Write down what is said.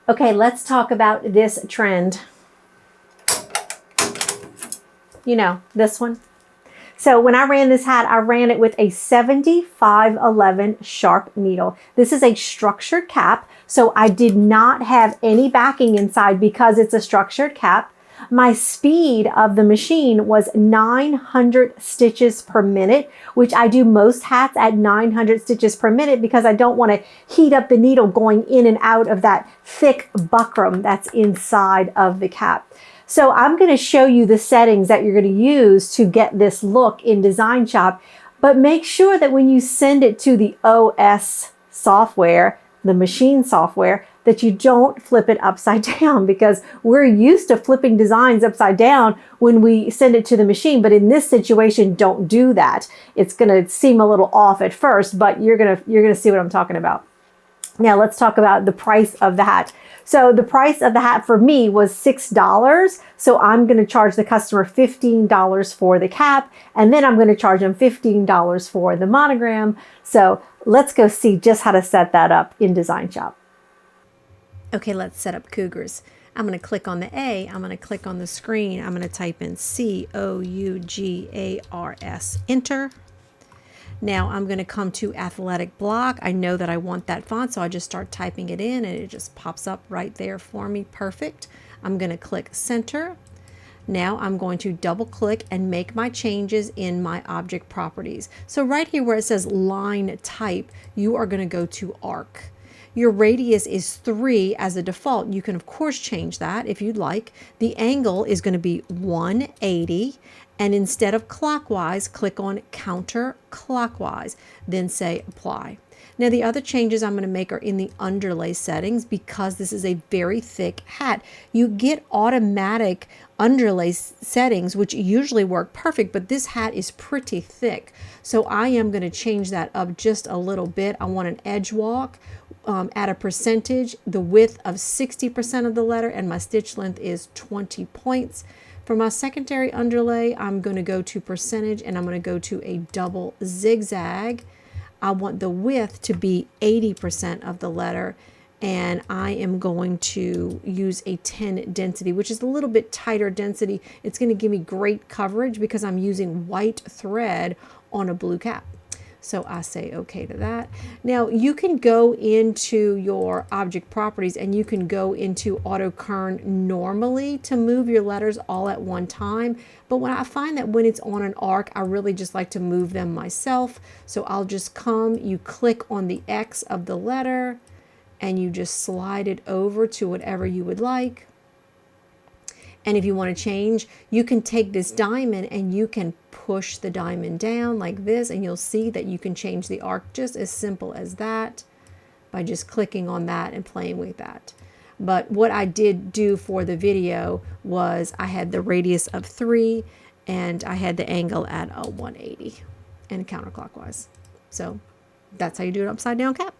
Okay, let's talk about this trend. You know, this one. So when I ran this hat, I ran it with a 7511 sharp needle. This is a structured cap, so I did not have any backing inside because it's a structured cap. My speed of the machine was 900 stitches per minute, which I do most hats at 900 stitches per minute because I don't want to heat up the needle going in and out of that thick buckram that's inside of the cap. So I'm going to show you the settings that you're going to use to get this look in Design Shop, but make sure that when you send it to the OS software, the machine software, that you don't flip it upside down, because we're used to flipping designs upside down when we send it to the machine. But in this situation, don't do that. It's going to seem a little off at first, but you're going to see what I'm talking about. Now let's talk about the price of the hat. So the price of the hat for me was $6. So I'm going to charge the customer $15 for the cap, and then I'm going to charge them $15 for the monogram. So let's go see just how to set that up in Design Shop. Okay, let's set up Cougars. I'm going to click on the A. I'm going to click on the screen. I'm going to type in COUGARS, enter. Now I'm going to come to Athletic Block. I know that I want that font, so I just start typing it in and it just pops up right there for me. Perfect. I'm going to click center. Now I'm going to double click and make my changes in my object properties. So right here where it says line type, you are going to go to arc. Your radius is 3 as a default. You can of course change that if you'd like. The angle is going to be 180, and instead of clockwise, click on counterclockwise, then say apply. Now the other changes I'm going to make are in the underlay settings because this is a very thick hat. You get automatic underlay settings which usually work perfect, but this hat is pretty thick. So I am going to change that up just a little bit. I want an edge walk at a percentage, the width of 60% of the letter, and my stitch length is 20 points. For my secondary underlay, I'm going to go to percentage and I'm going to go to a double zigzag. I want the width to be 80% of the letter, and I am going to use a 10 density, which is a little bit tighter density. It's going to give me great coverage because I'm using white thread on a blue cap. So I say okay to that. Now you can go into your object properties and you can go into auto kern normally to move your letters all at one time. But when I find that when it's on an arc, I really just like to move them myself. So I'll just come, you click on the X of the letter and you just slide it over to whatever you would like. And if you want to change, you can take this diamond and you can push the diamond down like this, and you'll see that you can change the arc just as simple as that by just clicking on that and playing with that. But what I did do for the video was I had the radius of 3 and I had the angle at 180 and counterclockwise. So that's how you do an upside down cap.